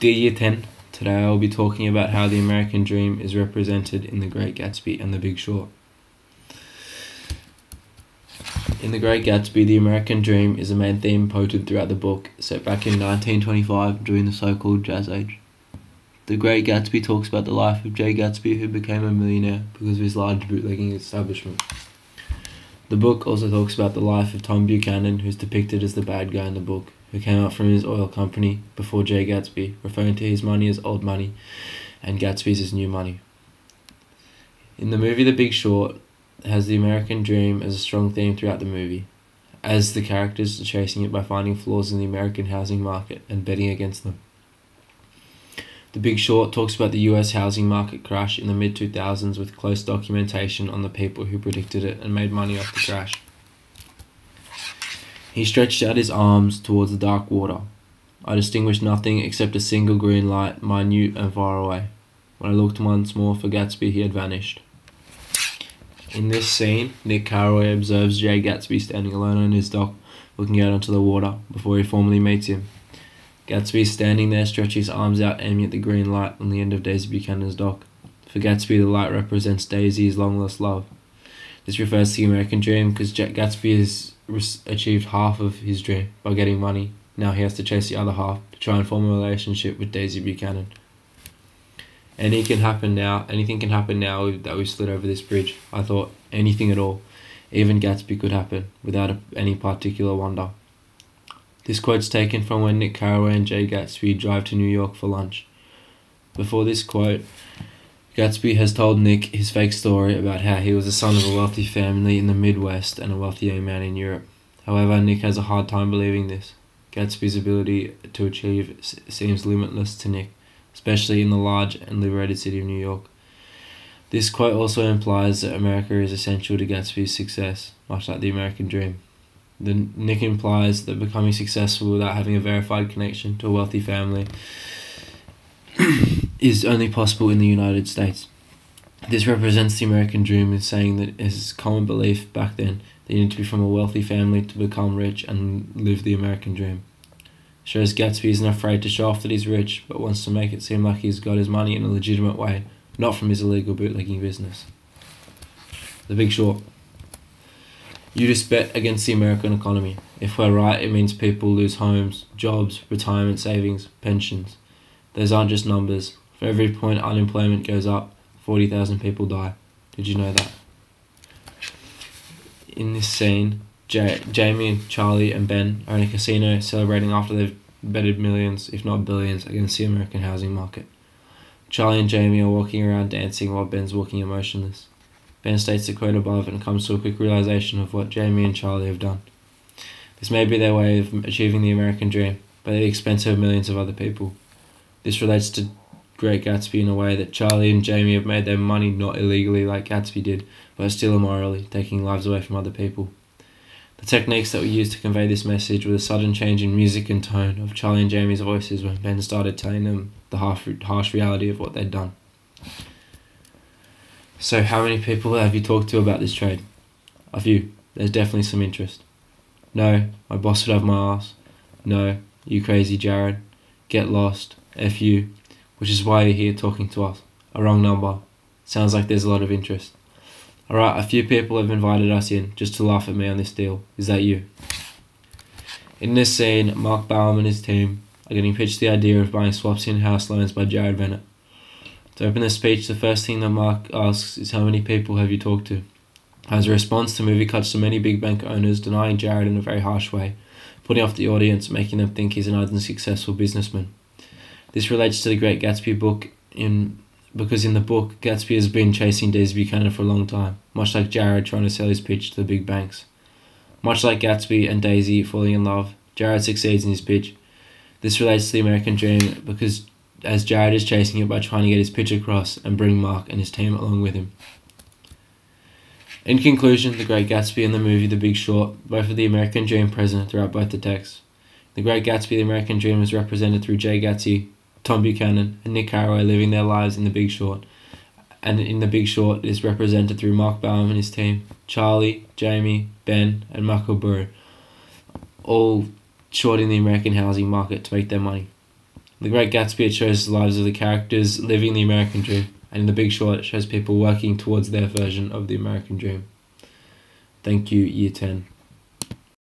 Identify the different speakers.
Speaker 1: Dear Year 10, today I will be talking about how the American dream is represented in The Great Gatsby and The Big Short. In The Great Gatsby, the American dream is a main theme quoted throughout the book, set back in 1925 during the so-called Jazz Age. The Great Gatsby talks about the life of Jay Gatsby, who became a millionaire because of his large bootlegging establishment. The book also talks about the life of Tom Buchanan, who's depicted as the bad guy in the book, who came up from his oil company before Jay Gatsby, referring to his money as old money and Gatsby's as new money. In the movie The Big Short, it has the American dream as a strong theme throughout the movie, as the characters are chasing it by finding flaws in the American housing market and betting against them. The Big Short talks about the US housing market crash in the mid-2000s with close documentation on the people who predicted it and made money off the crash. He stretched out his arms towards the dark water. I distinguished nothing except a single green light, minute and far away. When I looked once more for Gatsby, he had vanished. In this scene, Nick Carraway observes Jay Gatsby standing alone on his dock, looking out onto the water, before he formally meets him. Gatsby standing there, stretching his arms out, aiming at the green light on the end of Daisy Buchanan's dock. For Gatsby, the light represents Daisy's long-lost love. This refers to the American dream because Gatsby has achieved half of his dream by getting money. Now he has to chase the other half to try and form a relationship with Daisy Buchanan. Anything can happen now that we've slid over this bridge. I thought, anything at all. Even Gatsby could happen, without any particular wonder. This quote's taken from when Nick Carraway and Jay Gatsby drive to New York for lunch. Before this quote, Gatsby has told Nick his fake story about how he was the son of a wealthy family in the Midwest and a wealthy young man in Europe. However, Nick has a hard time believing this. Gatsby's ability to achieve seems limitless to Nick, especially in the large and liberated city of New York. This quote also implies that America is essential to Gatsby's success, much like the American dream. Nick implies that becoming successful without having a verified connection to a wealthy family is only possible in the United States. This represents the American dream in saying that it is common belief back then that you need to be from a wealthy family to become rich and live the American dream. It shows Gatsby isn't afraid to show off that he's rich, but wants to make it seem like he's got his money in a legitimate way, not from his illegal bootlegging business. The Big Short. You just bet against the American economy. If we're right, it means people lose homes, jobs, retirement savings, pensions. Those aren't just numbers. For every point unemployment goes up, 40,000 people die. Did you know that? In this scene, Jamie, Charlie and Ben are in a casino celebrating after they've betted millions, if not billions, against the American housing market. Charlie and Jamie are walking around dancing while Ben's walking emotionless. Ben states the quote above and comes to a quick realization of what Jamie and Charlie have done. This may be their way of achieving the American dream, but at the expense of millions of other people. This relates to Great Gatsby in a way that Charlie and Jamie have made their money not illegally like Gatsby did, but still immorally, taking lives away from other people. The techniques that were used to convey this message were the sudden change in music and tone of Charlie and Jamie's voices when Ben started telling them the harsh reality of what they'd done. So how many people have you talked to about this trade? A few. There's definitely some interest. No, my boss would have my ass. No, you crazy Jared. Get lost. F you. Which is why you're here talking to us. A wrong number. Sounds like there's a lot of interest. Alright, a few people have invited us in just to laugh at me on this deal. Is that you? In this scene, Mark Baum and his team are getting pitched the idea of buying swaps in house loans by Jared Bennett. To open the speech, the first thing that Mark asks is how many people have you talked to? As a response, the movie cuts to many big bank owners denying Jared in a very harsh way, putting off the audience, making them think he's an unsuccessful businessman. This relates to the Great Gatsby book because in the book, Gatsby has been chasing Daisy Buchanan for a long time, much like Jared trying to sell his pitch to the big banks. Much like Gatsby and Daisy falling in love, Jared succeeds in his pitch. This relates to the American dream because as Jared is chasing it by trying to get his pitch across and bring Mark and his team along with him. In conclusion, The Great Gatsby and the movie The Big Short, both of the American dream present throughout both the texts. The Great Gatsby, the American dream, is represented through Jay Gatsby, Tom Buchanan and Nick Carraway living their lives in The Big Short. And in The Big Short, it is represented through Mark Baum and his team, Charlie, Jamie, Ben and Michael Burr, all shorting the American housing market to make their money. The Great Gatsby, it shows the lives of the characters living the American dream. And in The Big Short, it shows people working towards their version of the American dream. Thank you, Year 10.